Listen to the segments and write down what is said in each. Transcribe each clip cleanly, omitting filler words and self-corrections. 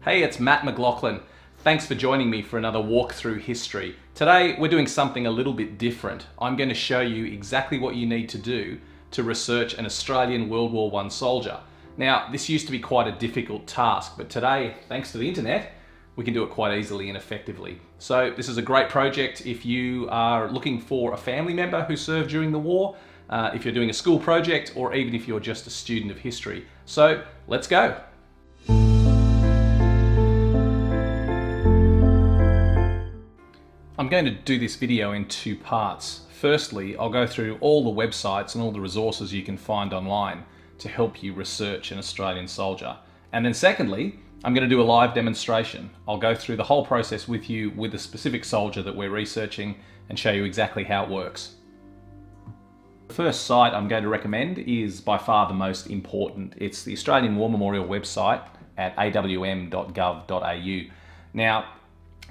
Hey, it's Matt McLachlan. Thanks for joining me for another walk through history. Today, we're doing something a little bit different. I'm going to show you exactly what you need to do to research an Australian World War I soldier. Now, this used to be quite a difficult task, but today, thanks to the internet, we can do it quite easily and effectively. So this is a great project if you are looking for a family member who served during the war, if you're doing a school project, or even if you're just a student of history. So let's go. I'm going to do this video in two parts. Firstly, I'll go through all the websites and all the resources you can find online to help you research an Australian soldier. And then secondly, I'm going to do a live demonstration. I'll go through the whole process with you with the specific soldier that we're researching and show you exactly how it works. The first site I'm going to recommend is by far the most important. It's the Australian War Memorial website at awm.gov.au. Now,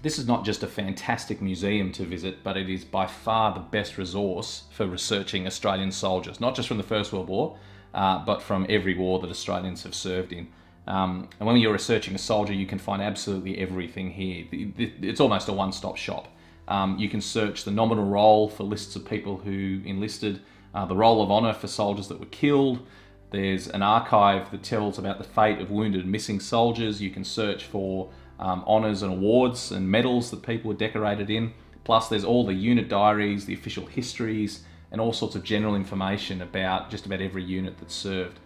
this is not just a fantastic museum to visit, but it is by far the best resource for researching Australian soldiers, not just from the First World War, but from every war that Australians have served in. And when you're researching a soldier, you can find absolutely everything here. It's almost a one-stop shop. You can search the nominal roll for lists of people who enlisted, the roll of honour for soldiers that were killed. There's an archive that tells about the fate of wounded and missing soldiers. You can search for honours and awards and medals that people were decorated in. Plus there's all the unit diaries, the official histories, and all sorts of general information about just about every unit that served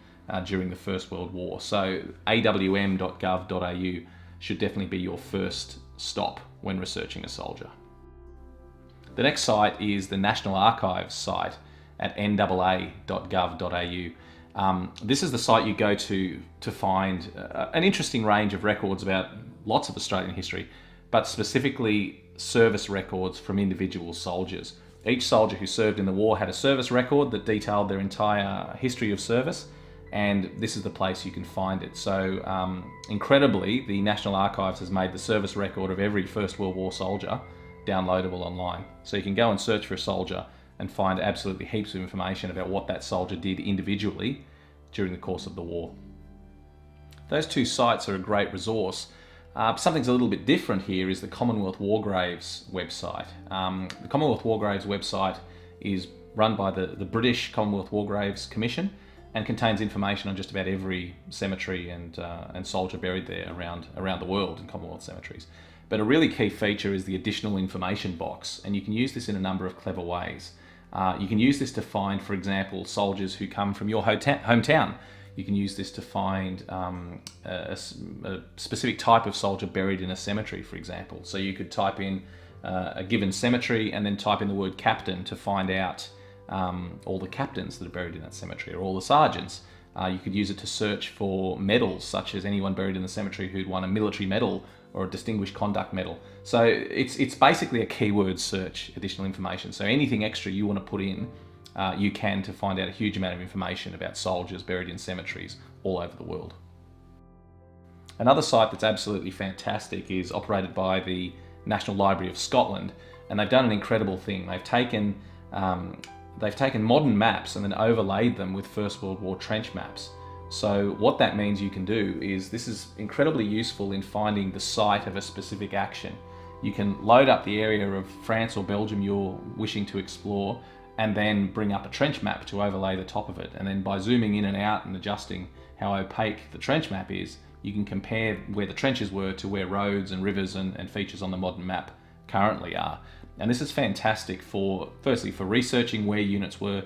during the First World War. So awm.gov.au should definitely be your first stop when researching a soldier. The next site is the National Archives site at naa.gov.au. This is the site you go to find an interesting range of records about lots of Australian history, but specifically service records from individual soldiers. Each soldier who served in the war had a service record that detailed their entire history of service, and this is the place you can find it. So incredibly, the National Archives has made the service record of every First World War soldier downloadable online. So you can go and search for a soldier and find absolutely heaps of information about what that soldier did individually during the course of the war. Those two sites are a great resource. Something's a little bit different here is the Commonwealth War Graves website. The Commonwealth War Graves website is run by the British Commonwealth War Graves Commission and contains information on just about every cemetery and soldier buried there around the world in Commonwealth cemeteries. But a really key feature is the additional information box, and you can use this in a number of clever ways. You can use this to find, for example, soldiers who come from your hometown. You can use this to find a specific type of soldier buried in a cemetery, for example. So you could type in a given cemetery and then type in the word captain to find out all the captains that are buried in that cemetery, or all the sergeants. You could use it to search for medals, such as anyone buried in the cemetery who'd won a military medal or a distinguished conduct medal. So it's basically a keyword search, additional information. So anything extra you want to put in, you can, to find out a huge amount of information about soldiers buried in cemeteries all over the world. Another site that's absolutely fantastic is operated by the National Library of Scotland, and they've done an incredible thing. They've taken modern maps and then overlaid them with First World War trench maps. So what that means you can do is, this is incredibly useful in finding the site of a specific action. You can load up the area of France or Belgium you're wishing to explore, and then bring up a trench map to overlay the top of it. And then by zooming in and out and adjusting how opaque the trench map is, you can compare where the trenches were to where roads and rivers and features on the modern map currently are. And this is fantastic firstly for researching where units were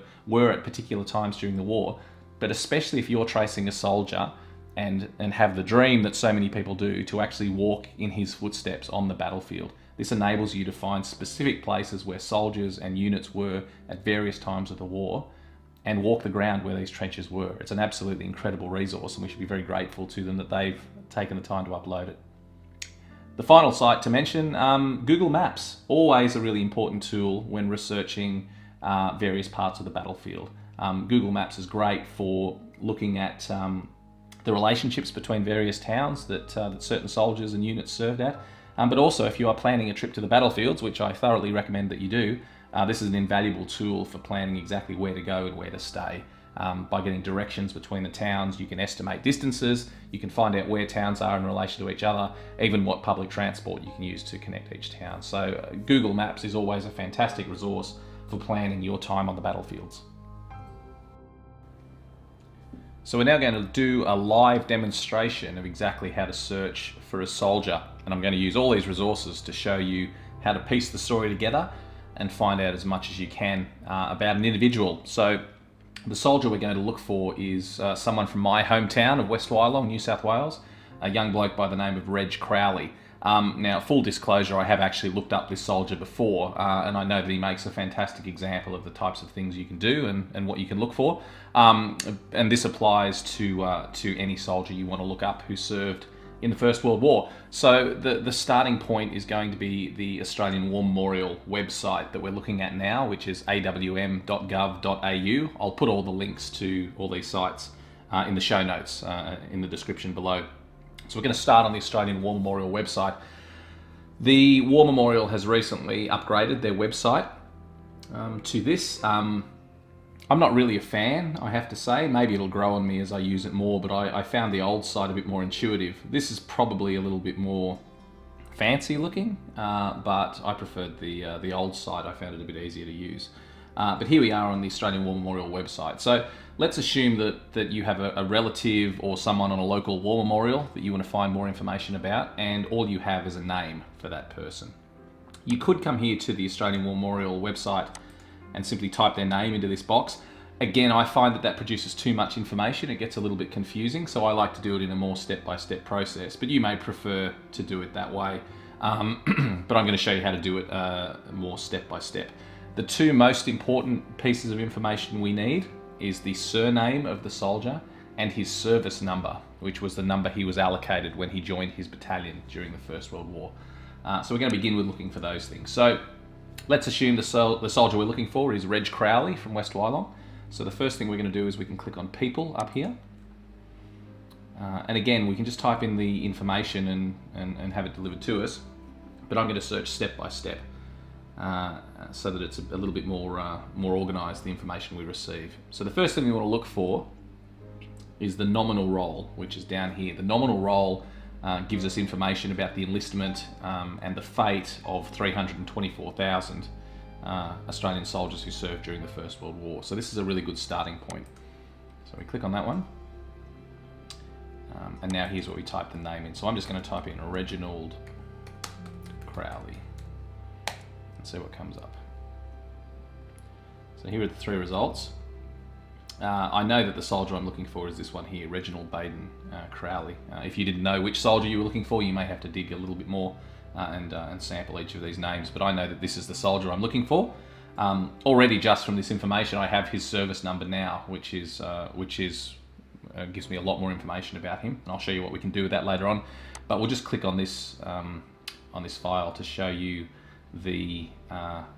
at particular times during the war, but especially if you're tracing a soldier and have the dream that so many people do to actually walk in his footsteps on the battlefield. This enables you to find specific places where soldiers and units were at various times of the war and walk the ground where these trenches were. It's an absolutely incredible resource, and we should be very grateful to them that they've taken the time to upload it. The final site to mention, Google Maps. Always a really important tool when researching various parts of the battlefield. Google Maps is great for looking at the relationships between various towns that certain soldiers and units served at. But also, if you are planning a trip to the battlefields, which I thoroughly recommend that you do, this is an invaluable tool for planning exactly where to go and where to stay. by getting directions between the towns. You can estimate distances, you can find out where towns are in relation to each other, even what public transport you can use to connect each town. So Google Maps is always a fantastic resource for planning your time on the battlefields. So we're now going to do a live demonstration of exactly how to search for a soldier. And I'm going to use all these resources to show you how to piece the story together and find out as much as you can about an individual. So the soldier we're going to look for is someone from my hometown of West Wyalong, New South Wales, a young bloke by the name of Reg Crowley. Now, full disclosure, I have actually looked up this soldier before, and I know that he makes a fantastic example of the types of things you can do and what you can look for. And this applies to any soldier you want to look up who served in the First World War. So the starting point is going to be the Australian War Memorial website that we're looking at now, which is awm.gov.au. I'll put all the links to all these sites in the show notes in the description below. So we're going to start on the Australian War Memorial website. The War Memorial has recently upgraded their website to this. I'm not really a fan, I have to say. Maybe it'll grow on me as I use it more, but I found the old site a bit more intuitive. This is probably a little bit more fancy looking, but I preferred the old site. I found it a bit easier to use. But here we are on the Australian War Memorial website. So let's assume that you have a relative or someone on a local war memorial that you want to find more information about, and all you have is a name for that person. You could come here to the Australian War Memorial website and simply type their name into this box. Again, I find that produces too much information. It gets a little bit confusing, so I like to do it in a more step-by-step process, but you may prefer to do it that way. But I'm going to show you how to do it more step-by-step. The two most important pieces of information we need is the surname of the soldier and his service number, which was the number he was allocated when he joined his battalion during the First World War. So we're going to begin with looking for those things. So let's assume the soldier we're looking for is Reg Crowley from West Wyalong. So the first thing we're going to do is we can click on People up here. And again, we can just type in the information and have it delivered to us. But I'm going to search step by step. So that it's a little bit more organised, the information we receive. So the first thing we want to look for is the nominal roll, which is down here. The nominal roll gives us information about the enlistment and the fate of 324,000 Australian soldiers who served during the First World War. So this is a really good starting point. So we click on that one. And now here's where we type the name in. So I'm just going to type in Reginald Crowley. See what comes up. So here are the three results. I know that the soldier I'm looking for is this one here, Reginald Baden Crowley. If you didn't know which soldier you were looking for, you may have to dig a little bit more and sample each of these names, but I know that this is the soldier I'm looking for. Already just from this information, I have his service number now, which gives me a lot more information about him, and I'll show you what we can do with that later on. But we'll just click on this file to show you the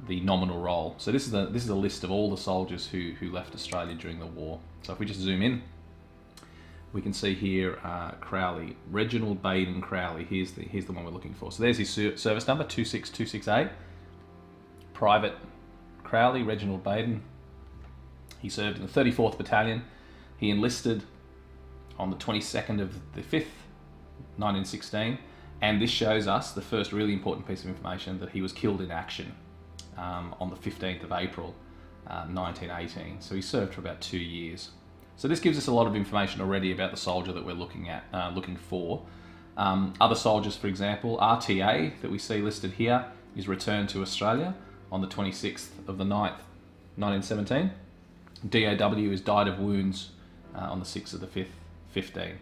nominal roll. So this is a list of all the soldiers who left Australia during the war. So if we just zoom in, we can see here Crowley, Reginald Baden Crowley. Here's the one we're looking for. So there's his service number, 26268. Private Crowley, Reginald Baden. He served in the 34th Battalion. He enlisted on the 22nd of the 5th, 1916. And this shows us the first really important piece of information, that he was killed in action on the 15th of April, 1918. So he served for about 2 years. So this gives us a lot of information already about the soldier that we're looking for. Other soldiers, for example, RTA that we see listed here is returned to Australia on the 26th of the 9th, 1917. DAW is died of wounds on the 6th of the 5th, 15.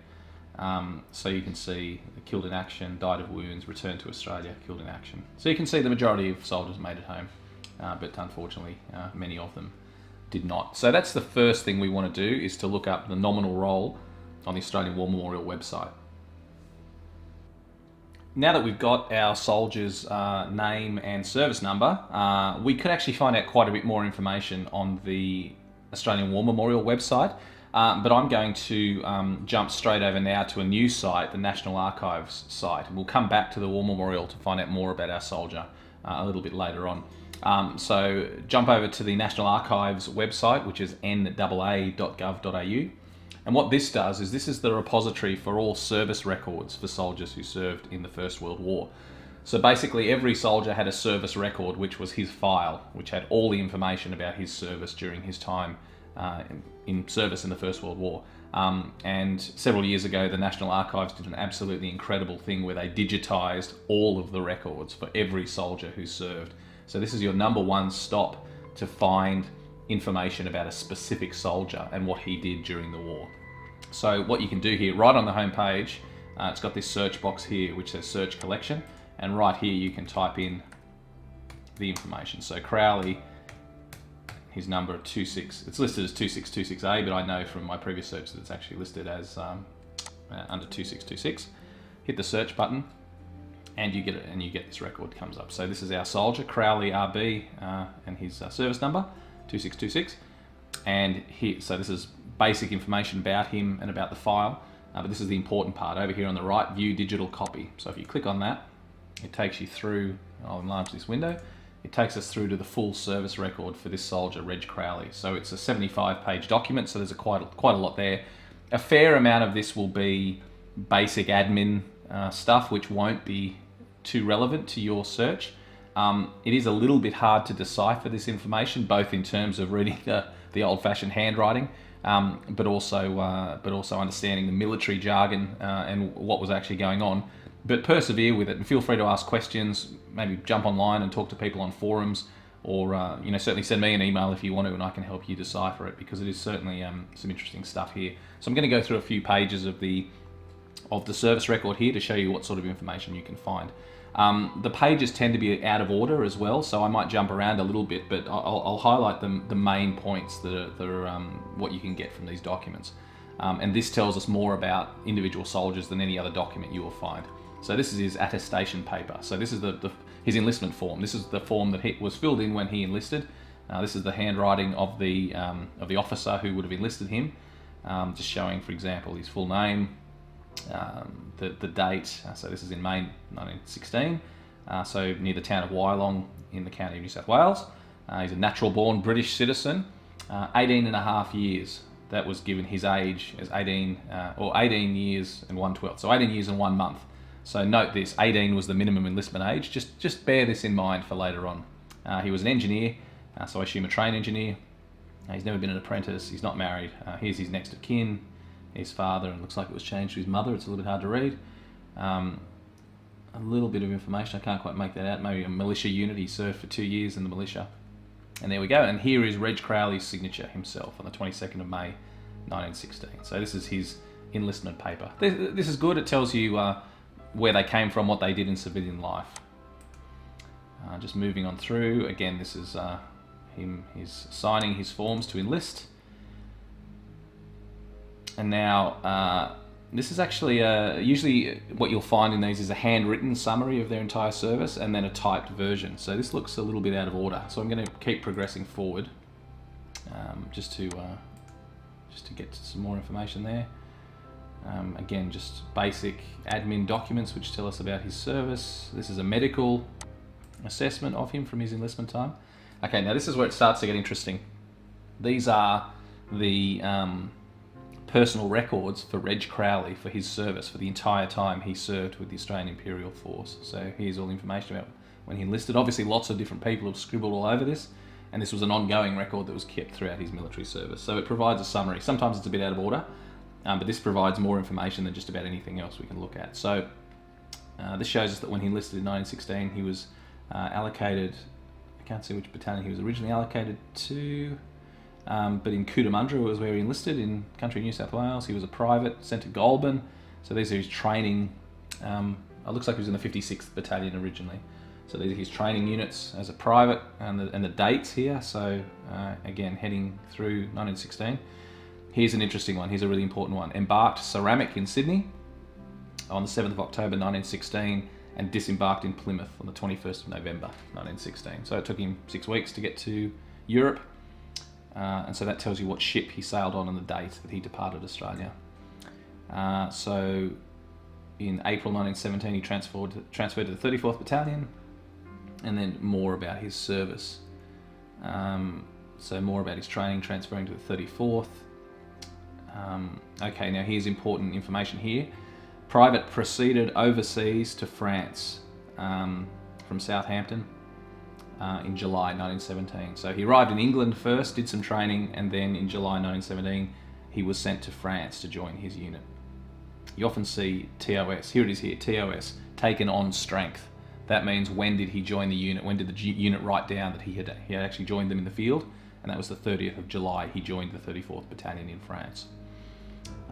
So you can see killed in action, died of wounds, returned to Australia, killed in action. So you can see the majority of soldiers made it home, but unfortunately many of them did not. So that's the first thing we want to do, is to look up the nominal roll on the Australian War Memorial website. Now that we've got our soldier's name and service number, we could actually find out quite a bit more information on the Australian War Memorial website. But I'm going to jump straight over now to a new site, the National Archives site. And we'll come back to the War Memorial to find out more about our soldier a little bit later on. So jump over to the National Archives website, which is naa.gov.au. And what this does is this is the repository for all service records for soldiers who served in the First World War. So basically every soldier had a service record, which was his file, which had all the information about his service during his time in service in the First World War. And several years ago, the National Archives did an absolutely incredible thing where they digitized all of the records for every soldier who served. So this is your number one stop to find information about a specific soldier and what he did during the war. So what you can do here, right on the home page, it's got this search box here which says search collection, and right here you can type in the information. So Crowley, his number 26, it's listed as 2626A, but I know from my previous search that it's actually listed as under 2626. Hit the search button and you get this record comes up. So this is our soldier, Crowley RB, and his service number 2626, and here, so this is basic information about him and about the file, but this is the important part over here on the right, view digital copy. So if you click on that, it takes you through, I'll enlarge this window, it takes us through to the full service record for this soldier, Reg Crowley. So it's a 75-page document, so there's quite a lot there. A fair amount of this will be basic admin stuff, which won't be too relevant to your search. It is a little bit hard to decipher this information, both in terms of reading the old-fashioned handwriting, but also understanding the military jargon and what was actually going on. But persevere with it and feel free to ask questions, maybe jump online and talk to people on forums, or certainly send me an email if you want to, and I can help you decipher it, because it is certainly some interesting stuff here. So I'm going to go through a few pages of the service record here to show you what sort of information you can find. The pages tend to be out of order as well, so I might jump around a little bit, but I'll highlight the main points that are what you can get from these documents. And this tells us more about individual soldiers than any other document you will find. So this is his attestation paper. So this is his enlistment form. This is the form that was filled in when he enlisted. This is the handwriting of the officer who would have enlisted him, just showing, for example, his full name, the date. So this is in May 1916, so near the town of Wyalong in the county of New South Wales. He's a natural born British citizen, 18 and a half years. That was given his age as 18 years and 1/12, so 18 years and 1 month. So note this, 18 was the minimum enlistment age. Just bear this in mind for later on. He was an engineer, so I assume a train engineer. He's never been an apprentice, he's not married. Here's his next of kin, his father, and looks like it was changed to his mother. It's a little bit hard to read. A little bit of information, I can't quite make that out. Maybe a militia unit, he served for 2 years in the militia. And there we go, and here is Reg Crowley's signature himself on the 22nd of May 1916. So this is his enlistment paper. This is good, it tells you where they came from, what they did in civilian life. Just moving on through, again this is he's signing his forms to enlist. And now this is actually usually what you'll find in these is a handwritten summary of their entire service and then a typed version. So this looks a little bit out of order, so I'm going to keep progressing forward just to get some more information there. Again, just basic admin documents which tell us about his service. This is a medical assessment of him from his enlistment time. Okay, now this is where it starts to get interesting. These are the personal records for Reg Crowley for his service for the entire time he served with the Australian Imperial Force. So here's all the information about when he enlisted. Obviously lots of different people have scribbled all over this, and this was an ongoing record that was kept throughout his military service. So it provides a summary. Sometimes it's a bit out of order, but this provides more information than just about anything else we can look at. So this shows us that when he enlisted in 1916, he was allocated, I can't see which battalion he was originally allocated to, but in Cootamundra was where he enlisted in country New South Wales. He was a private, sent to Goulburn. So these are his training. It looks like he was in the 56th Battalion originally. So these are his training units as a private, and the dates here. So again, heading through 1916. Here's an interesting one. Here's a really important one. Embarked ceramic in Sydney on the 7th of October 1916 and disembarked in Plymouth on the 21st of November 1916. So it took him 6 weeks to get to Europe. And so that tells you what ship he sailed on and the date that he departed Australia. So in April 1917 he transferred to the 34th Battalion. and then more about his service. So more about his training, transferring to the 34th. Okay, now here's important information here. Private proceeded overseas to France from Southampton in July 1917. So he arrived in England first, did some training, and then in July 1917 he was sent to France to join his unit. You often see TOS, here it is here, TOS, taken on strength. That means when did he join the unit, when did the unit write down that he had actually joined them in the field, and that was the 30th of July he joined the 34th Battalion in France.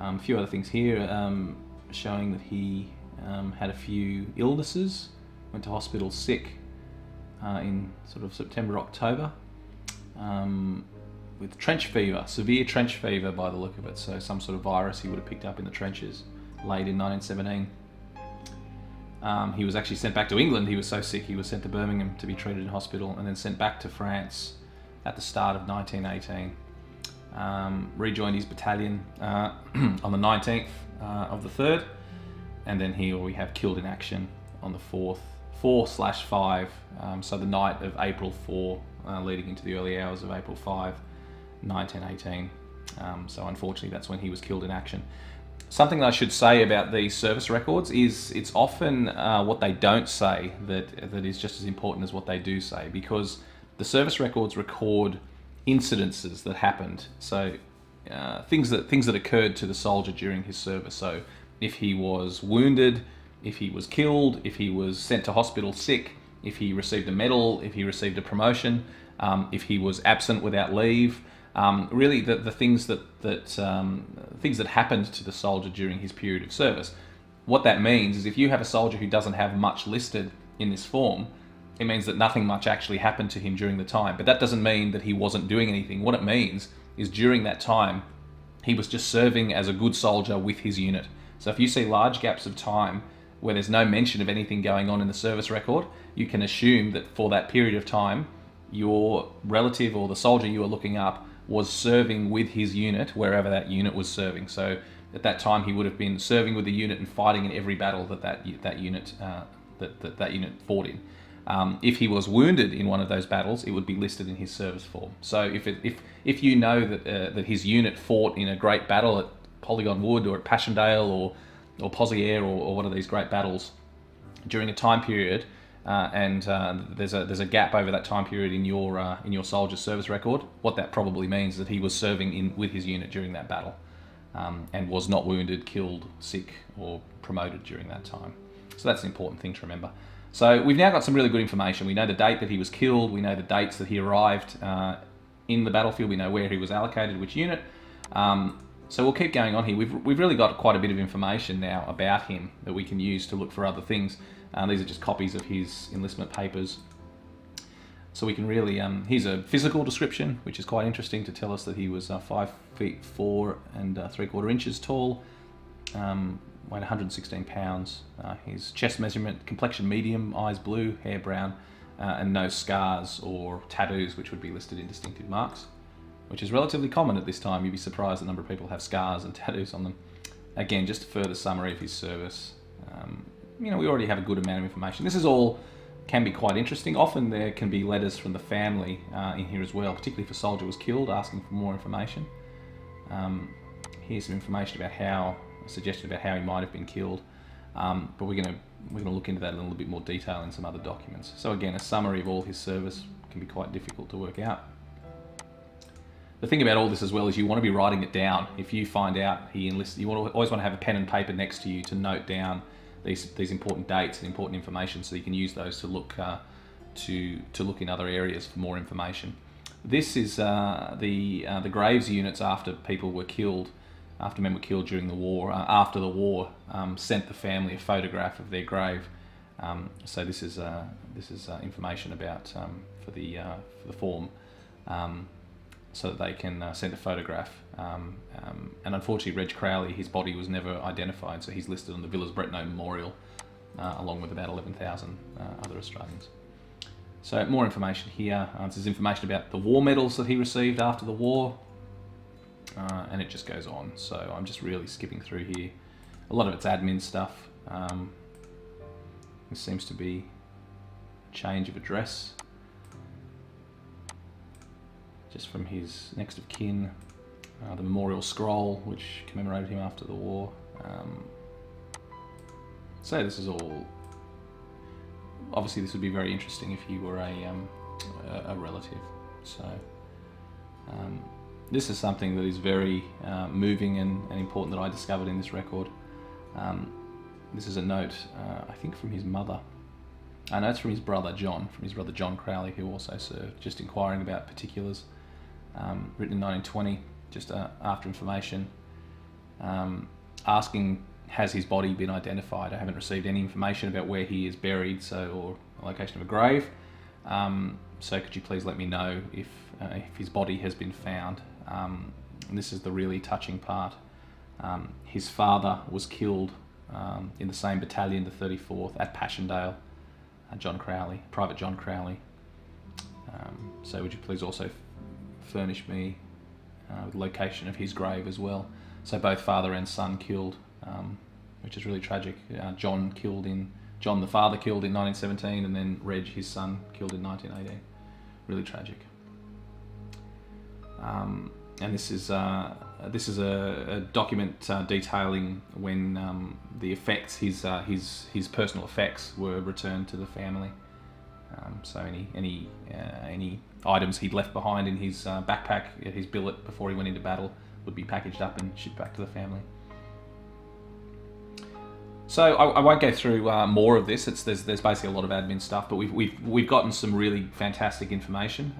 A few other things here showing that he had a few illnesses, went to hospital sick in sort of September, October, with trench fever, severe trench fever by the look of it, so some sort of virus he would have picked up in the trenches late in 1917. He was actually sent back to England. He was so sick he was sent to Birmingham to be treated in hospital, and then sent back to France at the start of 1918. Rejoined his battalion on the 19th of the 3rd, and then here we have killed in action on the 4/5, so the night of April 4, leading into the early hours of April 5, 1918. So unfortunately that's when he was killed in action. Something that I should say about these service records is it's often what they don't say that is just as important as what they do say, because the service records record incidences that happened, so things that occurred to the soldier during his service. So if he was wounded, if he was killed, if he was sent to hospital sick, if he received a medal, if he received a promotion, if he was absent without leave, really the things that happened to the soldier during his period of service. What that means is if you have a soldier who doesn't have much listed in this form, it means that nothing much actually happened to him during the time. But that doesn't mean that he wasn't doing anything. What it means is during that time, he was just serving as a good soldier with his unit. So if you see large gaps of time where there's no mention of anything going on in the service record, you can assume that for that period of time, your relative or the soldier you were looking up was serving with his unit wherever that unit was serving. So at that time, he would have been serving with the unit and fighting in every battle that unit fought in. If he was wounded in one of those battles, it would be listed in his service form. So if you know that his unit fought in a great battle at Polygon Wood or at Passchendaele or Pozieres or one of these great battles during a time period, and there's a gap over that time period in your soldier's service record, what that probably means is that he was serving with his unit during that battle, and was not wounded, killed, sick, or promoted during that time. So that's an important thing to remember. So we've now got some really good information. We know the date that he was killed. We know the dates that he arrived in the battlefield. We know where he was allocated, which unit. So we'll keep going on here. We've really got quite a bit of information now about him that we can use to look for other things. These are just copies of his enlistment papers. So we can really, here's a physical description, which is quite interesting to tell us that he was 5 feet 4 and 3/4 inches tall, weighed 116 pounds. His chest measurement, complexion medium, eyes blue, hair brown, and no scars or tattoos, which would be listed in distinctive marks, which is relatively common at this time. You'd be surprised the number of people have scars and tattoos on them. Again, just a further summary of his service. We already have a good amount of information. This is all can be quite interesting. Often there can be letters from the family in here as well, particularly if a soldier was killed, asking for more information. Here's some information about a suggestion about how he might have been killed, but we're going to look into that in a little bit more detail in some other documents. So again, a summary of all his service can be quite difficult to work out. The thing about all this as well is you want to be writing it down. If you find out he enlisted, you always want to have a pen and paper next to you to note down these important dates and important information, so you can use those to look look in other areas for more information. This is the graves units after people were killed, after men were killed during the war. After the war, sent the family a photograph of their grave. So this is information about for the form, so that they can send a photograph. And unfortunately, Reg Crowley, his body was never identified, so he's listed on the Villers-Bretonneux Memorial, along with about 11,000 other Australians. So more information here. This is information about the war medals that he received after the war, and it just goes on. So I'm just really skipping through here. A lot of it's admin stuff. This seems to be change of address, just from his next of kin. The memorial scroll, which commemorated him after the war. So this is all, obviously this would be very interesting if you were a relative. So this is something that is very moving and important that I discovered in this record. This is a note, I think from his mother. No, it's from his brother John, Crowley, who also served, just inquiring about particulars. Written in 1920, just after information, asking, has his body been identified? I haven't received any information about where he is buried, or a location of a grave. So could you please let me know if his body has been found? And this is the really touching part. His father was killed in the same battalion, the 34th, at Passchendaele. John Crowley, Private John Crowley. So would you please also furnish me with the location of his grave as well? So both father and son killed, which is really tragic. John the father killed in 1917, and then Reg, his son, killed in 1918. Really tragic. And this is a document detailing when the effects, his personal effects, were returned to the family. So any items he'd left behind in his backpack at his billet before he went into battle would be packaged up and shipped back to the family. So I won't go through more of this. There's basically a lot of admin stuff, but we've gotten some really fantastic information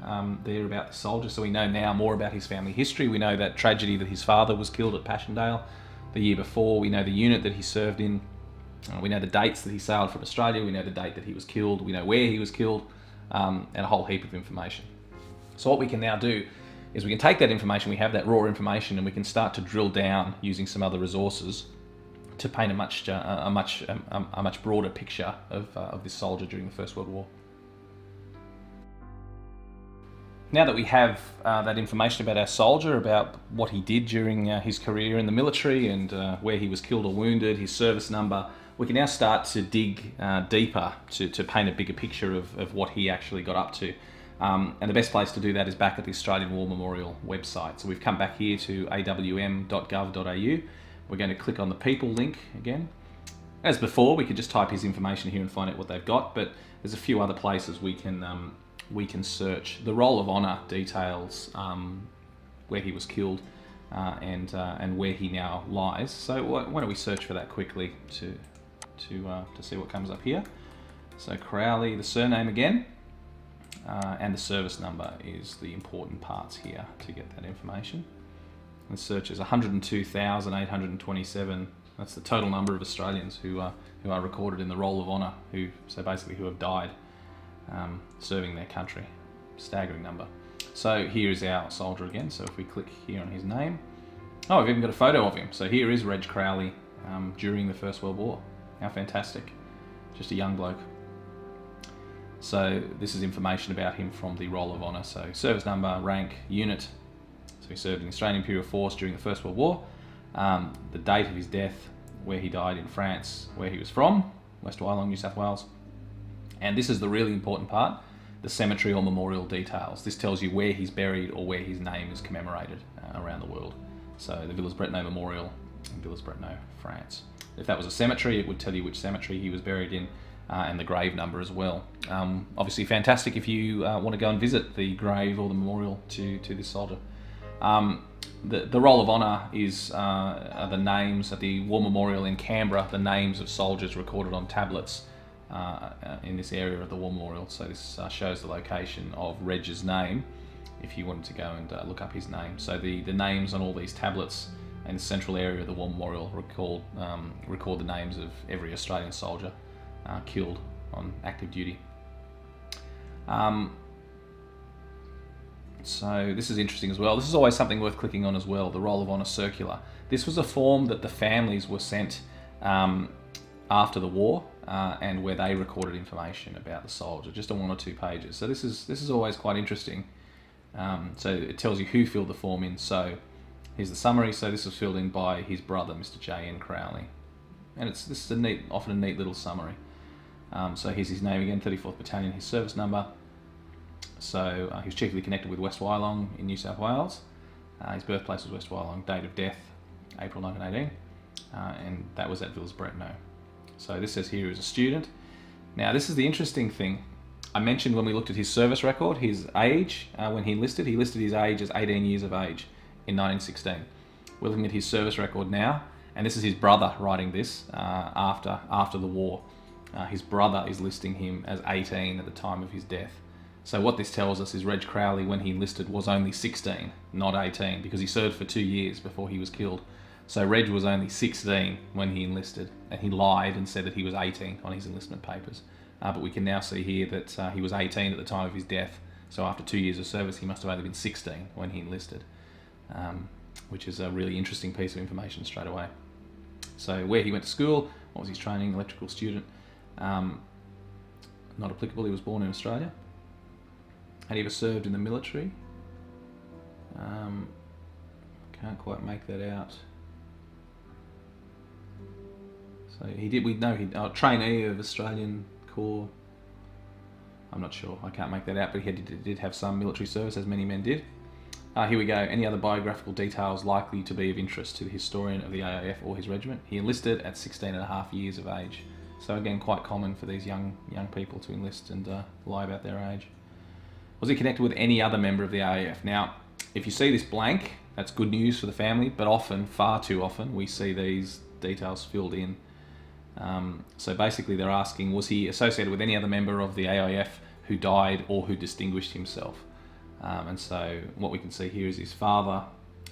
there about the soldier. So we know now more about his family history. We know that tragedy that his father was killed at Passchendaele the year before. We know the unit that he served in. We know the dates that he sailed from Australia. We know the date that he was killed. We know where he was killed, and a whole heap of information. So what we can now do is we can take that information, we have that raw information, and we can start to drill down using some other resources to paint a much broader picture of this soldier during the First World War. Now that we have that information about our soldier, about what he did during his career in the military and where he was killed or wounded, his service number, we can now start to dig deeper to paint a bigger picture of what he actually got up to. And the best place to do that is back at the Australian War Memorial website. So we've come back here to awm.gov.au. We're going to click on the people link again. As before, we could just type his information here and find out what they've got, but there's a few other places we can search. The Roll of Honour details where he was killed and where he now lies. So why don't we search for that quickly to see what comes up here. So Crowley, the surname again, and the service number is the important parts here to get that information. The search is 102,827. That's the total number of Australians who are recorded in the Roll of Honour, who have died serving their country. Staggering number. So here is our soldier again. So if we click here on his name, oh, we've even got a photo of him. So here is Reg Crowley during the First World War. How fantastic! Just a young bloke. So this is information about him from the Roll of Honour. So service number, rank, unit. So he served in the Australian Imperial Force during the First World War. The date of his death, where he died in France, where he was from, West Wyalong, New South Wales. And this is the really important part, the cemetery or memorial details. This tells you where he's buried or where his name is commemorated around the world. So the Villers-Bretonneux Memorial in Villers-Bretonneux, France. If that was a cemetery, it would tell you which cemetery he was buried in, and the grave number as well. Obviously fantastic if you want to go and visit the grave or the memorial to this soldier. The Roll of Honour is the names at the War Memorial in Canberra, the names of soldiers recorded on tablets in this area of the War Memorial. So this shows the location of Reg's name if you wanted to go and look up his name. So the names on all these tablets in the central area of the War Memorial record the names of every Australian soldier killed on active duty. So this is interesting as well. This is always something worth clicking on as well, the Roll of Honour Circular. This was a form that the families were sent after the war and where they recorded information about the soldier, just on 1 or 2 pages. So this is always quite interesting. So it tells you who filled the form in. So here's the summary. So this was filled in by his brother, Mr. J.N. Crowley. And this is often a neat little summary. So here's his name again, 34th Battalion, his service number. So he was chiefly connected with West Wyalong in New South Wales. His birthplace was West Wyalong, date of death, April 1918, and that was at Villers-Bretonneux. So this says here he was a student. Now this is the interesting thing. I mentioned when we looked at his service record, his age, when he listed his age as 18 years of age in 1916. We're looking at his service record now, and this is his brother writing this after the war. His brother is listing him as 18 at the time of his death. So what this tells us is Reg Crowley, when he enlisted, was only 16, not 18, because he served for 2 years before he was killed. So Reg was only 16 when he enlisted, and he lied and said that he was 18 on his enlistment papers. But we can now see here that he was 18 at the time of his death. So after 2 years of service, he must have only been 16 when he enlisted, which is a really interesting piece of information straight away. So where he went to school, what was his training, electrical student, not applicable. He was born in Australia. Had he ever served in the military? Can't quite make that out. So he did. We know he trainee of Australian Corps. I'm not sure. I can't make that out. But he did have some military service, as many men did. Here we go. Any other biographical details likely to be of interest to the historian of the AIF or his regiment? He enlisted at 16 and a half years of age. So again, quite common for these young people to enlist and lie about their age. Was he connected with any other member of the AIF? Now, if you see this blank, that's good news for the family, but often, far too often, we see these details filled in. So basically they're asking, was he associated with any other member of the AIF who died or who distinguished himself? And so what we can see here is his father.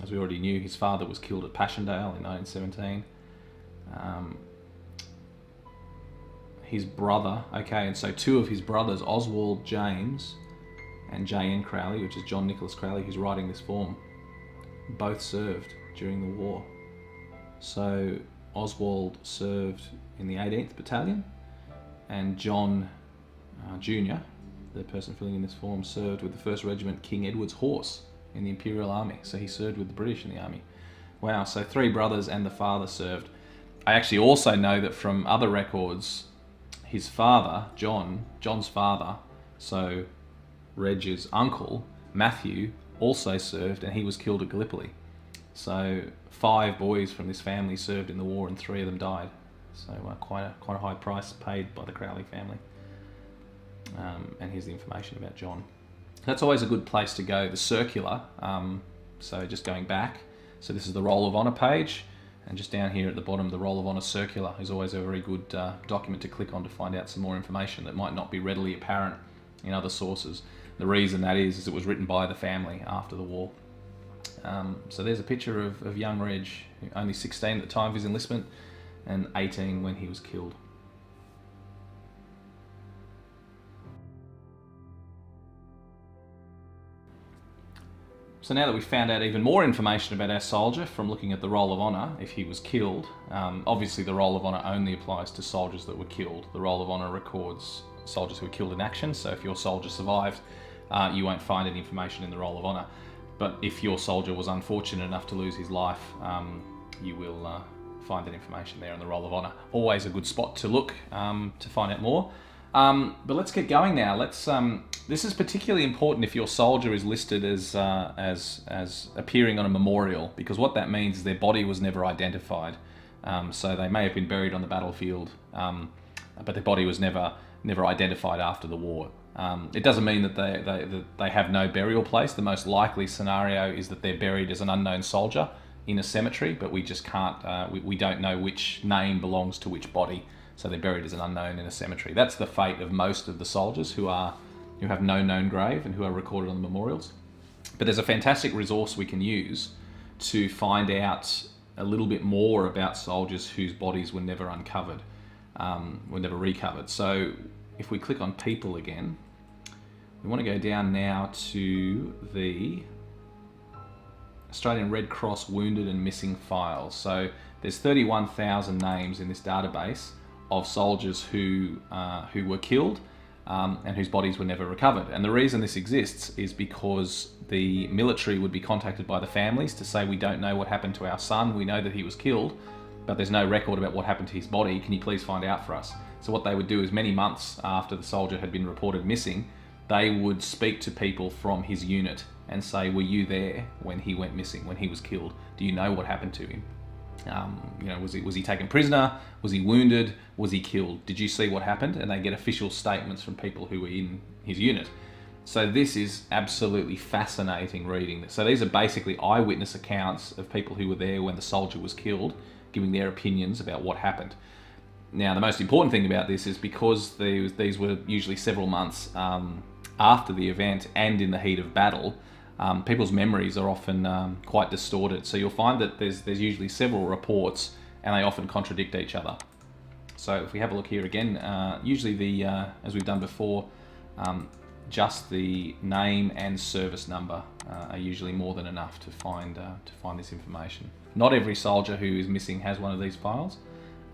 As we already knew, his father was killed at Passchendaele in 1917. His brother, okay, and so two of his brothers, Oswald James and J.N. Crowley, which is John Nicholas Crowley, who's writing this form, both served during the war. So Oswald served in the 18th Battalion, and John Jr., the person filling in this form, served with the 1st Regiment King Edward's Horse in the Imperial Army. So he served with the British in the army. Wow, so 3 brothers and the father served. I actually also know that from other records, his father, John's father, so Reg's uncle, Matthew, also served, and he was killed at Gallipoli. So 5 boys from this family served in the war, and 3 of them died. So quite a high price paid by the Crowley family. And here's the information about John. That's always a good place to go. The circular. So just going back. So this is the Roll of Honour page, and just down here at the bottom, the Roll of Honour circular is always a very good document to click on to find out some more information that might not be readily apparent in other sources. The reason that is it was written by the family after the war. So there's a picture of young Reg, only 16 at the time of his enlistment and 18 when he was killed. So now that we've found out even more information about our soldier from looking at the Roll of Honour, if he was killed, obviously the Roll of Honour only applies to soldiers that were killed. The Roll of Honour records soldiers who were killed in action, so if your soldier survived, you won't find any information in the Roll of Honour. But if your soldier was unfortunate enough to lose his life, you will find that information there in the Roll of Honour. Always a good spot to look to find out more. But let's get going now. This is particularly important if your soldier is listed as appearing on a memorial, because what that means is their body was never identified. So they may have been buried on the battlefield, but their body was never identified after the war. It doesn't mean that they have no burial place. The most likely scenario is that they're buried as an unknown soldier in a cemetery, but we just can't, we don't know which name belongs to which body. So they're buried as an unknown in a cemetery. That's the fate of most of the soldiers who have no known grave and who are recorded on the memorials. But there's a fantastic resource we can use to find out a little bit more about soldiers whose bodies were never uncovered, were never recovered. So if we click on people again, we want to go down now to the Australian Red Cross Wounded and Missing files. So there's 31,000 names in this database of soldiers who were killed and whose bodies were never recovered. And the reason this exists is because the military would be contacted by the families to say, we don't know what happened to our son, we know that he was killed, but there's no record about what happened to his body, can you please find out for us? So what they would do is many months after the soldier had been reported missing, they would speak to people from his unit and say, were you there when he went missing, when he was killed? Do you know what happened to him? Was he taken prisoner? Was he wounded? Was he killed? Did you see what happened? And they get official statements from people who were in his unit. So this is absolutely fascinating reading. So these are basically eyewitness accounts of people who were there when the soldier was killed, giving their opinions about what happened. Now, the most important thing about this is because these were usually several months after the event and in the heat of battle, people's memories are often quite distorted. So you'll find that there's usually several reports and they often contradict each other. So if we have a look here again, usually as we've done before, just the name and service number are usually more than enough to find this information. Not every soldier who is missing has one of these files,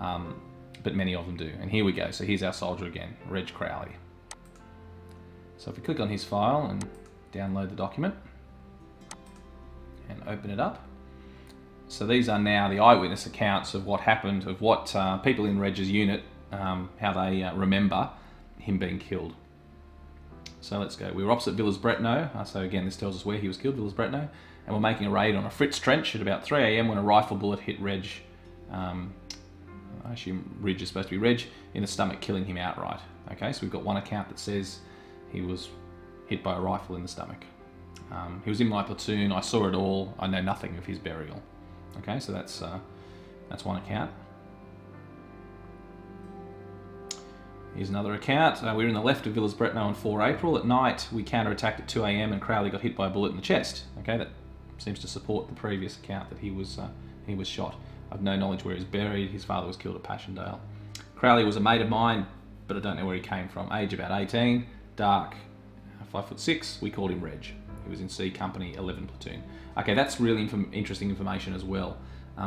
but many of them do. And here we go. So here's our soldier again, Reg Crowley. So if we click on his file and download the document and open it up. So these are now the eyewitness accounts of what happened, of what people in Reg's unit, how they remember him being killed. So let's go. We were opposite Villers-Bretonneux. So again, this tells us where he was killed, Villers-Bretonneux. And we're making a raid on a Fritz trench at about 3 a.m. when a rifle bullet hit Reg. I assume Reg is supposed to be Reg, in the stomach, killing him outright. Okay, so we've got one account that says he was hit by a rifle in the stomach. He was in my platoon. I saw it all. I know nothing of his burial. Okay, so that's one account. Here's another account. We were in the left of Villers-Bretonneux on 4 April. At night, we counter-attacked at 2 a.m. and Crowley got hit by a bullet in the chest. Okay, that seems to support the previous account that he was shot. I've no knowledge where he's buried. His father was killed at Passchendaele. Crowley was a mate of mine, but I don't know where he came from. Age about 18, dark, 5'6". We called him Reg. He was in C Company 11 platoon. Okay, that's really interesting information as well,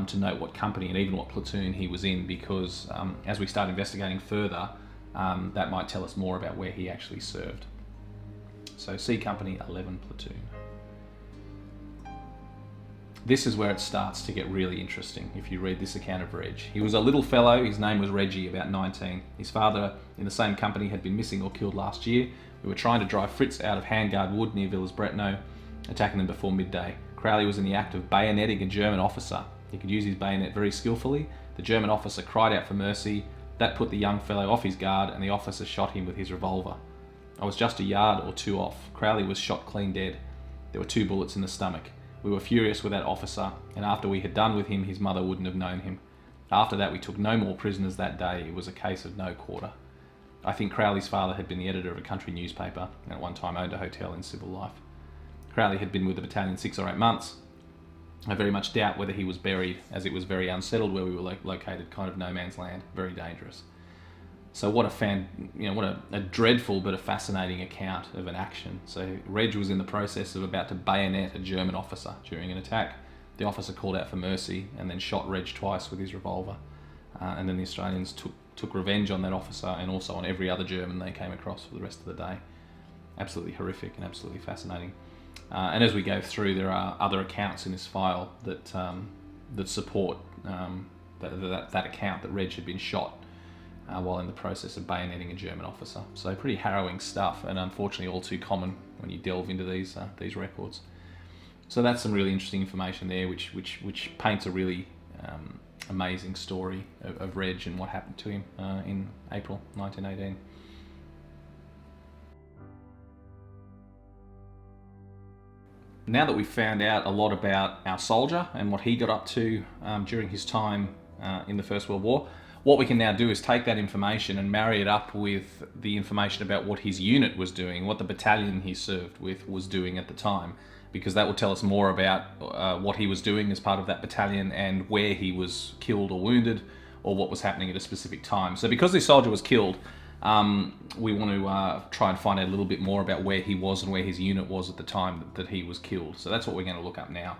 to note what company and even what platoon he was in, because as we start investigating further, that might tell us more about where he actually served. So C Company 11 platoon. This is where it starts to get really interesting if you read this account of Reg. He was a little fellow, his name was Reggie, about 19. His father in the same company had been missing or killed last year. We were trying to drive Fritz out of Handguard Wood near Villers-Bretonneux, attacking them before midday. Crowley was in the act of bayoneting a German officer. He could use his bayonet very skillfully. The German officer cried out for mercy. That put the young fellow off his guard and the officer shot him with his revolver. I was just a yard or two off. Crowley was shot clean dead. There were 2 bullets in the stomach. We were furious with that officer, and after we had done with him, his mother wouldn't have known him. After that, we took no more prisoners that day. It was a case of no quarter. I think Crowley's father had been the editor of a country newspaper and at one time owned a hotel in civil life. Crowley had been with the battalion 6 or 8 months. I very much doubt whether he was buried, as it was very unsettled where we were located, kind of no man's land, very dangerous. So what a dreadful but a fascinating account of an action. So Reg was in the process of about to bayonet a German officer during an attack. The officer called out for mercy and then shot Reg twice with his revolver. And then the Australians took revenge on that officer and also on every other German they came across for the rest of the day. Absolutely horrific and absolutely fascinating. And as we go through, there are other accounts in this file that support that account that Reg had been shot while in the process of bayoneting a German officer. So pretty harrowing stuff, and unfortunately all too common when you delve into these records. So that's some really interesting information there, which paints a really amazing story of Reg and what happened to him in April 1918. Now that we've found out a lot about our soldier and what he got up to during his time in the First World War, what we can now do is take that information and marry it up with the information about what his unit was doing, what the battalion he served with was doing at the time, because that will tell us more about what he was doing as part of that battalion and where he was killed or wounded, or what was happening at a specific time. So because this soldier was killed, we want to try and find out a little bit more about where he was and where his unit was at the time that he was killed. So that's what we're going to look up now.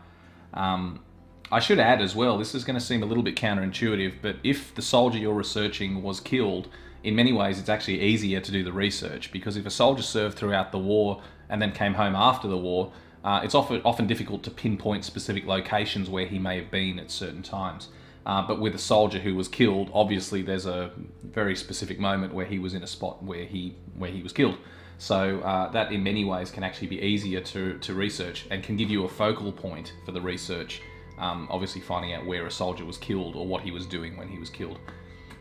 I should add as well, this is going to seem a little bit counterintuitive, but if the soldier you're researching was killed, in many ways it's actually easier to do the research, because if a soldier served throughout the war and then came home after the war, it's often difficult to pinpoint specific locations where he may have been at certain times. But with a soldier who was killed, obviously there's a very specific moment where he was in a spot where he was killed. So that in many ways can actually be easier to research and can give you a focal point for the research, obviously finding out where a soldier was killed or what he was doing when he was killed.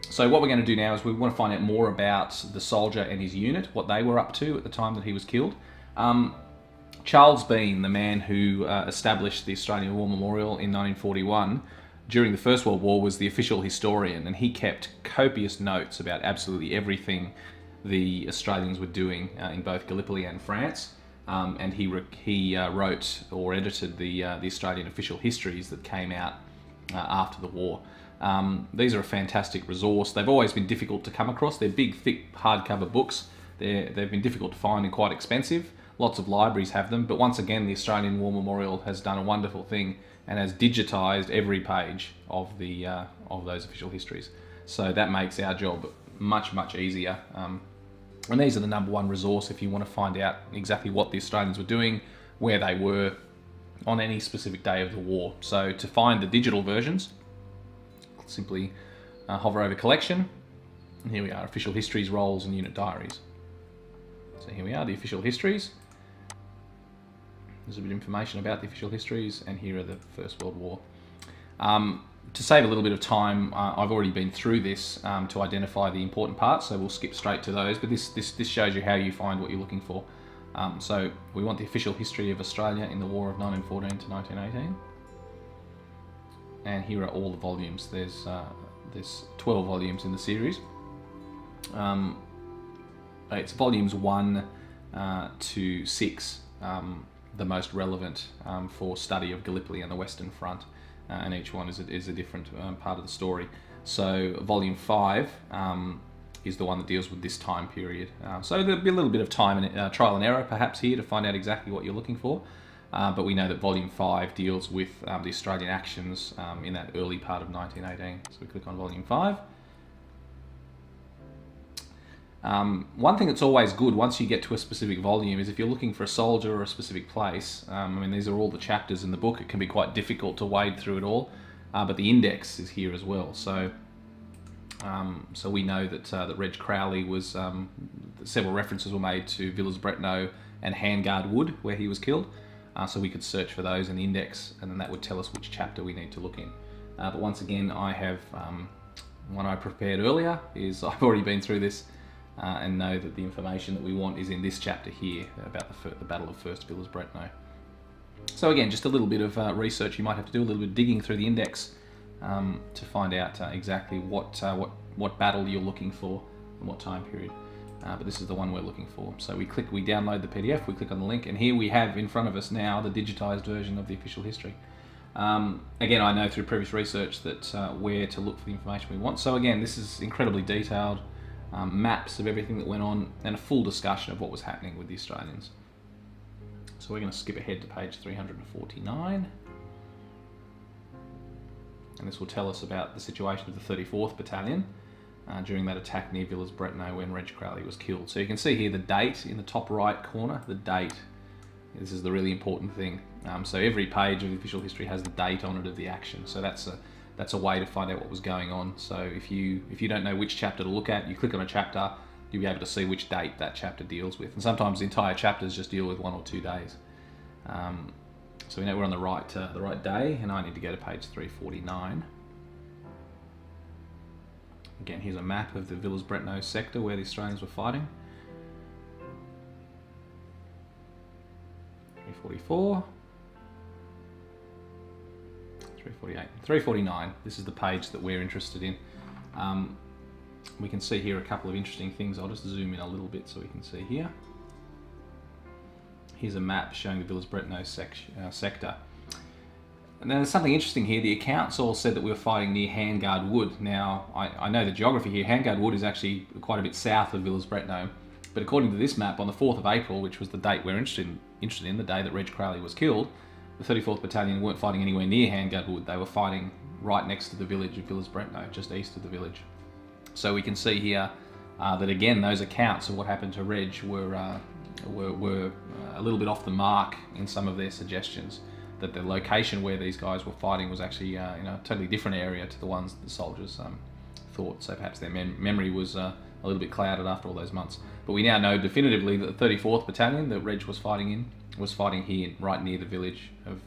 So what we're going to do now is we want to find out more about the soldier and his unit, what they were up to at the time that he was killed. Charles Bean, the man who established the Australian War Memorial in 1941, during the First World War was the official historian, and he kept copious notes about absolutely everything the Australians were doing in both Gallipoli and France. And he wrote or edited the Australian official histories that came out after the war. These are a fantastic resource. They've always been difficult to come across. They're big, thick, hardcover books. They've been difficult to find and quite expensive. Lots of libraries have them, but once again, the Australian War Memorial has done a wonderful thing and has digitised every page of those official histories. So that makes our job much, much easier. And these are the number one resource if you want to find out exactly what the Australians were doing, where they were on any specific day of the war. So to find the digital versions, simply hover over collection, and here we are, official histories, rolls and unit diaries. So here we are, the official histories. There's a bit of information about the official histories, and here are the First World War. To save a little bit of time, I've already been through this to identify the important parts, so we'll skip straight to those, but this shows you how you find what you're looking for. So we want the official history of Australia in the War of 1914 to 1918. And here are all the volumes. There's 12 volumes in the series. It's volumes 1 to 6, the most relevant for study of Gallipoli and the Western Front, and each one is a different part of the story. So volume 5 is the one that deals with this time period. So there'll be a little bit of time and trial and error perhaps here to find out exactly what you're looking for. But we know that volume 5 deals with the Australian actions in that early part of 1918. So we click on volume 5. One thing that's always good once you get to a specific volume is if you're looking for a soldier or a specific place. I mean, these are all the chapters in the book. It can be quite difficult to wade through it all, but the index is here as well. So we know that Reg Crowley was, several references were made to Villers-Bretonneux and Handguard Wood, where he was killed. So we could search for those in the index, and then that would tell us which chapter we need to look in. But once again, I have one I prepared earlier. I've already been through this and know that the information that we want is in this chapter here about the Battle of First Villers-Bretonneux. So again, just a little bit of research you might have to do, a little bit of digging through the index to find out exactly what battle you're looking for and what time period. But this is the one we're looking for. So we download the PDF, we click on the link, and here we have in front of us now the digitized version of the official history. Again, I know through previous research that where to look for the information we want. So again, this is incredibly detailed, maps of everything that went on, and a full discussion of what was happening with the Australians. So we're going to skip ahead to page 349. And this will tell us about the situation of the 34th Battalion during that attack near Villers-Bretonneux when Reg Crowley was killed. So you can see here the date in the top right corner, the date. This is the really important thing. So every page of the official history has the date on it of the action. So that's a way to find out what was going on. So if you don't know which chapter to look at, you click on a chapter, you'll be able to see which date that chapter deals with. And sometimes the entire chapters just deal with 1 or 2 days. So we know we're on the right day, and I need to go to page 349. Again, here's a map of the Villers-Bretonneux sector where the Australians were fighting. 344. 348. 349. This is the page that we're interested in. We can see here a couple of interesting things. I'll just zoom in a little bit so we can see here. Here's a map showing the Villers-Bretonneux sector. And then there's something interesting here. The accounts all said that we were fighting near Handguard Wood. Now, I know the geography here. Handguard Wood is actually quite a bit south of Villers-Bretonneux. But according to this map, on the 4th of April, which was the date we're interested in, the day that Reg Crowley was killed, the 34th Battalion weren't fighting anywhere near Handguard Wood. They were fighting right next to the village of Villers-Bretonneux, just east of the village. So we can see here that again, those accounts of what happened to Reg were a little bit off the mark in some of their suggestions. that the location where these guys were fighting was actually in a totally different area to the ones that the soldiers thought. So perhaps their memory was a little bit clouded after all those months. But we now know definitively that the 34th Battalion that Reg was fighting in was fighting here, right near the village of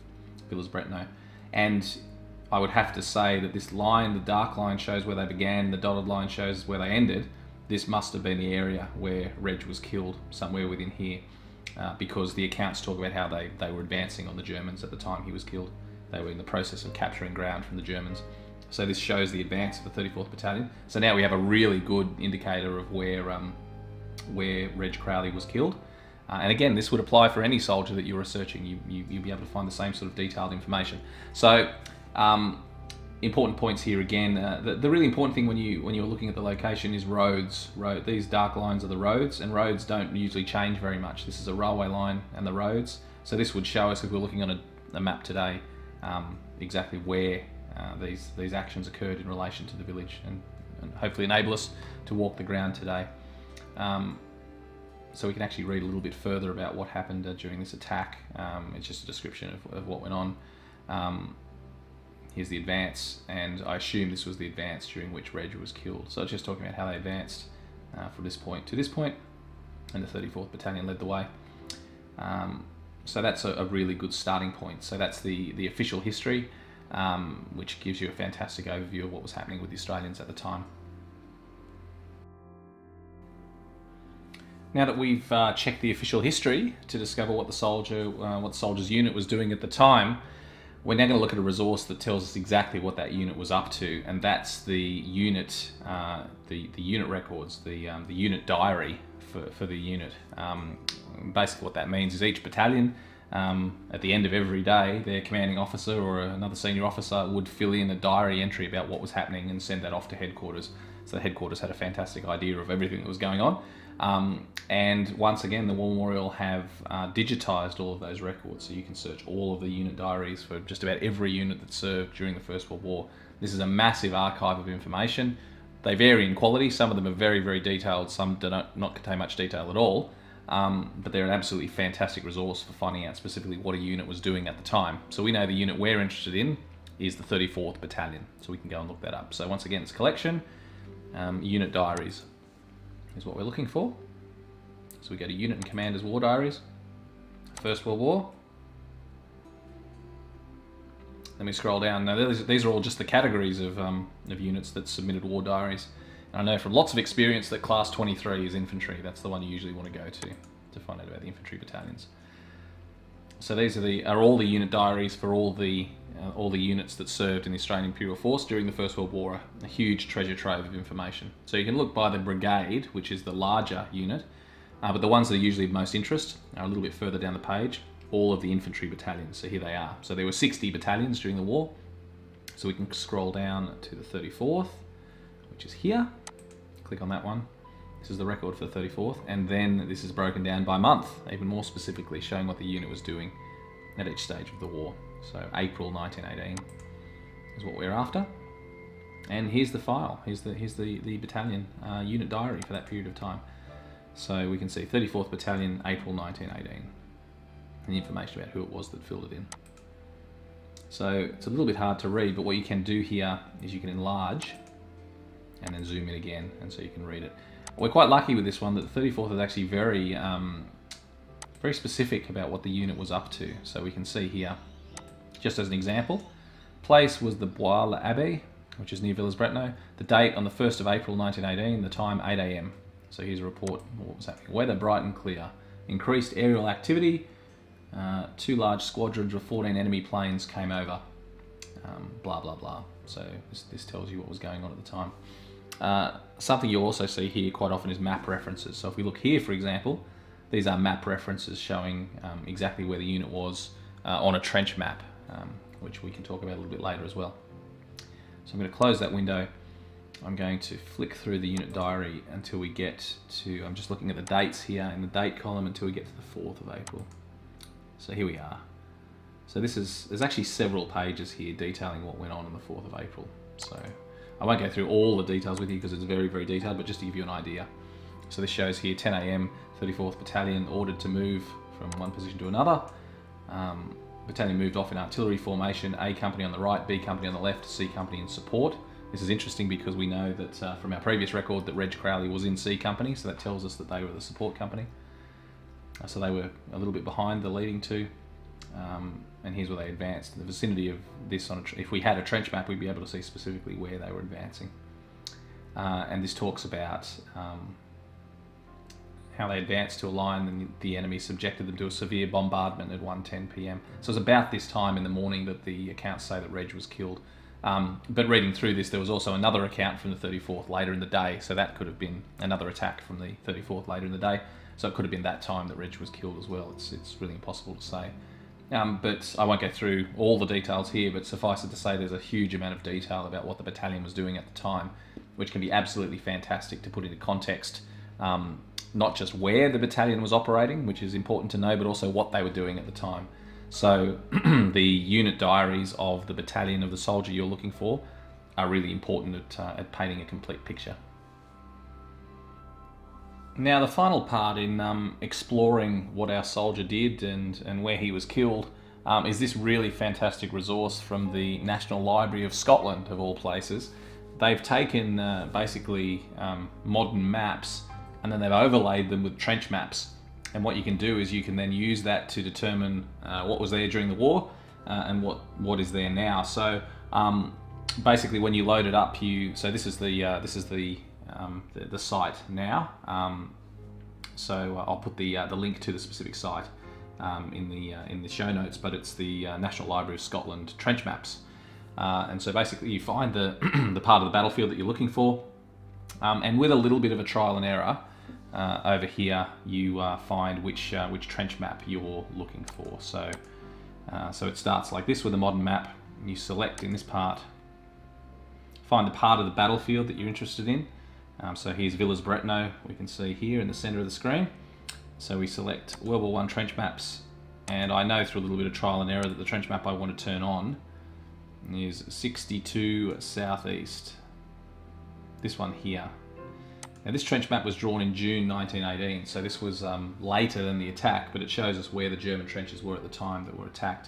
Villers-Bretonneux. And I would have to say that this line, the dark line, shows where they began, the dotted line shows where they ended. This must have been the area where Reg was killed, somewhere within here, because the accounts talk about how they were advancing on the Germans at the time he was killed. They were in the process of capturing ground from the Germans. So this shows the advance of the 34th Battalion. So now we have a really good indicator of where Reg Crowley was killed. And again, this would apply for any soldier that you're researching. You'll be able to find the same sort of detailed information. So important points here again. The really important thing when you're looking at the location is roads. These dark lines are the roads, and roads don't usually change very much. This is a railway line and the roads. So this would show us, if we're looking on a map today, exactly where these actions occurred in relation to the village, and hopefully enable us to walk the ground today. So we can actually read a little bit further about what happened during this attack. It's just a description of what went on. Here's the advance, and I assume this was the advance during which Reg was killed. So it's just talking about how they advanced from this point to this point, and the 34th Battalion led the way. So that's a really good starting point. So that's the official history, which gives you a fantastic overview of what was happening with the Australians at the time. Now that we've checked the official history to discover what the soldier's unit was doing at the time, we're now going to look at a resource that tells us exactly what that unit was up to, and that's the unit, the unit records, the unit diary for the unit. Basically, what that means is each battalion, at the end of every day, their commanding officer or another senior officer would fill in a diary entry about what was happening and send that off to headquarters. So the headquarters had a fantastic idea of everything that was going on. And once again, the War Memorial have digitised all of those records, so you can search all of the unit diaries for just about every unit that served during the First World War. This is a massive archive of information. They vary in quality. Some of them are very, very detailed. Some do not contain much detail at all. But they're an absolutely fantastic resource for finding out specifically what a unit was doing at the time. So we know the unit we're interested in is the 34th Battalion, so we can go and look that up. So once again, it's collection, unit diaries is what we're looking for. So we go to Unit and Commander's War Diaries, First World War. Then we scroll down. Now these are all just the categories of units that submitted war diaries. And I know from lots of experience that Class 23 is infantry. That's the one you usually want to go to find out about the infantry battalions. So these are all the unit diaries for all the units that served in the Australian Imperial Force during the First World War. A huge treasure trove of information. So you can look by the brigade, which is the larger unit, but the ones that are usually of most interest are a little bit further down the page, all of the infantry battalions. So here they are. So there were 60 battalions during the war. So we can scroll down to the 34th, which is here. Click on that one. This is the record for the 34th. And then this is broken down by month, even more specifically, showing what the unit was doing at each stage of the war. So April 1918 is what we're after. And here's the file. Here's the battalion unit diary for that period of time. So we can see 34th Battalion, April 1918. And the information about who it was that filled it in. So it's a little bit hard to read, but what you can do here is you can enlarge and then zoom in again, and so you can read it. We're quite lucky with this one that the 34th is actually very specific about what the unit was up to. So we can see here, just as an example, place was the Bois-l'Abbé, which is near Villers-Bretonneux. The date on the 1st of April 1918, the time 8 AM. So here's a report of what was happening. Weather bright and clear. Increased aerial activity. 2 large squadrons of 14 enemy planes came over. Blah, blah, blah. So this tells you what was going on at the time. Something you'll also see here quite often is map references. So if we look here, for example, these are map references showing exactly where the unit was on a trench map, which we can talk about a little bit later as well. So I'm going to close that window. I'm going to flick through the unit diary until we get to, I'm just looking at the dates here in the date column until we get to the 4th of April. So here we are. So there's actually several pages here detailing what went on the 4th of April. So I won't go through all the details with you because it's very, very detailed, but just to give you an idea. So this shows here 10 AM, 34th Battalion ordered to move from one position to another. battalion moved off in artillery formation, A Company on the right, B Company on the left, C Company in support. This is interesting because we know that from our previous record that Reg Crowley was in C Company, so that tells us that they were the support company. So they were a little bit behind the leading two, and here's where they advanced. In the vicinity of this, if we had a trench map, we'd be able to see specifically where they were advancing. And this talks about how they advanced to a line and the enemy subjected them to a severe bombardment at 1:10 p.m. So it was about this time in the morning that the accounts say that Reg was killed. But reading through this, there was also another account from the 34th later in the day, so that could have been another attack from the 34th later in the day. So it could have been that time that Reg was killed as well. It's really impossible to say. But I won't go through all the details here, but suffice it to say there's a huge amount of detail about what the battalion was doing at the time, which can be absolutely fantastic to put into context, not just where the battalion was operating, which is important to know, but also what they were doing at the time. So the unit diaries of the battalion of the soldier you're looking for are really important at painting a complete picture. Now the final part in exploring what our soldier did and where he was killed is this really fantastic resource from the National Library of Scotland, of all places. They've taken basically modern maps and then they've overlaid them with trench maps. And what you can do is you can then use that to determine what was there during the war and what is there now. So basically, when you load it up, so this is the site now. So I'll put the link to the specific site in the show notes. But it's the National Library of Scotland trench maps. And so basically, you find the the part of the battlefield that you're looking for, and with a little bit of a trial and error. Over here, you find which trench map you're looking for. So it starts like this with a modern map. You select in this part, find the part of the battlefield that you're interested in. So here's Villers-Bretonneux, we can see here in the centre of the screen. So we select World War I trench maps, and I know through a little bit of trial and error that the trench map I want to turn on is 62 Southeast. This one here. Now this trench map was drawn in June 1918, so this was later than the attack, but it shows us where the German trenches were at the time that were attacked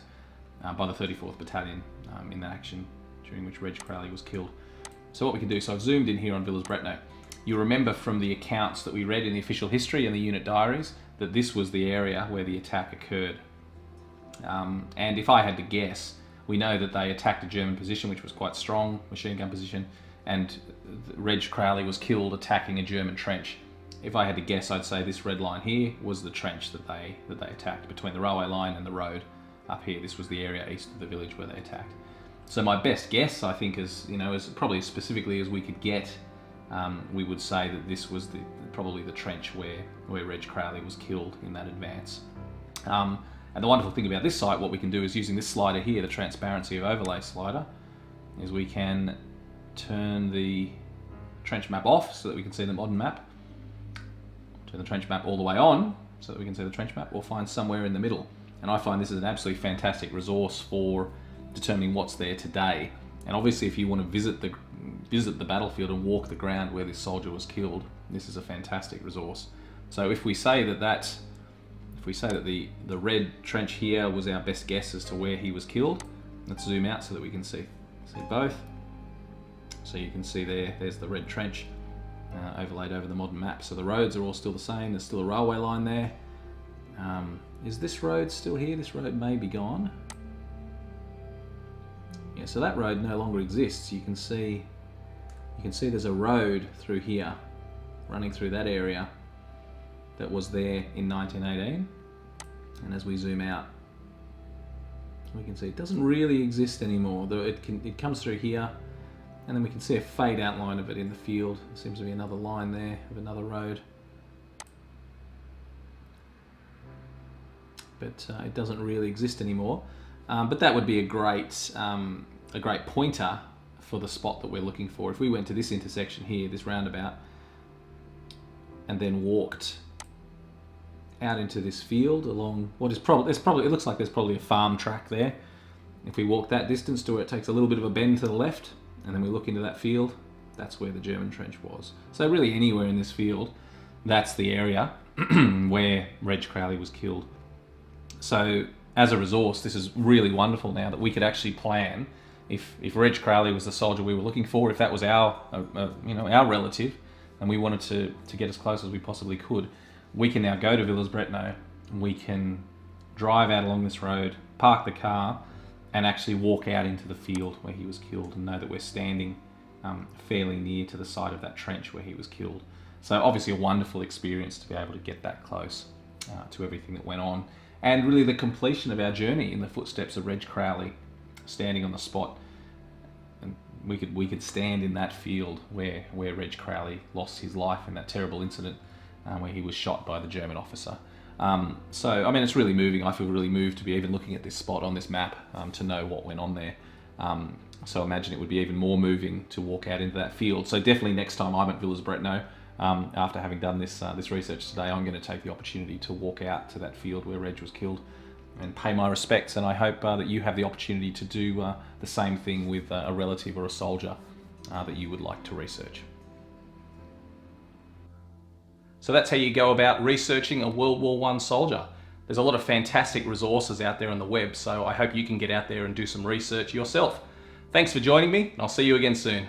by the 34th Battalion in that action during which Reg Crowley was killed. So what we can do, so I've zoomed in here on Villers-Bretonneux. You remember from the accounts that we read in the official history and the unit diaries that this was the area where the attack occurred. And if I had to guess, we know that they attacked a German position which was quite strong, machine gun position, and Reg Crowley was killed attacking a German trench. If I had to guess, I'd say this red line here was the trench that they attacked between the railway line and the road up here. This was the area east of the village where they attacked. So my best guess, I think, is probably as specifically as we could get, we would say that this was probably the trench where Reg Crowley was killed in that advance. And the wonderful thing about this site, what we can do is using this slider here, the transparency of overlay slider, is we can turn the trench map off so that we can see the modern map, turn the trench map all the way on so that we can see the trench map, or find somewhere in the middle. And I find this is an absolutely fantastic resource for determining what's there today. And obviously if you want to visit the battlefield and walk the ground where this soldier was killed, this is a fantastic resource. So if we say that the red trench here was our best guess as to where he was killed, let's zoom out so that we can see both. So you can see there's the red trench overlaid over the modern map. So the roads are all still the same. There's still a railway line there. Is this road still here? This road may be gone. Yeah, so that road no longer exists. You can see there's a road through here, running through that area that was there in 1918. And as we zoom out, we can see it doesn't really exist anymore. It comes through here. And then we can see a fade outline of it in the field. There seems to be another line there of another road. But it doesn't really exist anymore. But that would be a great pointer for the spot that we're looking for. If we went to this intersection here, this roundabout, and then walked out into this field along what is it looks like there's probably a farm track there. If we walk that distance to where it takes a little bit of a bend to the left, and then we look into that field, that's where the German trench was. So really anywhere in this field, that's the area where Reg Crowley was killed. So as a resource, this is really wonderful now that we could actually plan if Reg Crowley was the soldier we were looking for, if that was our our relative, and we wanted to get as close as we possibly could, we can now go to Villers-Bretonneux, we can drive out along this road, park the car, and actually walk out into the field where he was killed and know that we're standing fairly near to the side of that trench where he was killed. So obviously a wonderful experience to be able to get that close to everything that went on, and really the completion of our journey in the footsteps of Reg Crowley, standing on the spot. And we could stand in that field where Reg Crowley lost his life in that terrible incident where he was shot by the German officer. So I mean, it's really moving. I feel really moved to be even looking at this spot on this map to know what went on there. So I imagine it would be even more moving to walk out into that field. So definitely next time I'm at Villers-Bretonneux, after having done this research today, I'm going to take the opportunity to walk out to that field where Reg was killed and pay my respects. And I hope that you have the opportunity to do the same thing with a relative or a soldier that you would like to research. So that's how you go about researching a World War I soldier. There's a lot of fantastic resources out there on the web, so I hope you can get out there and do some research yourself. Thanks for joining me, and I'll see you again soon.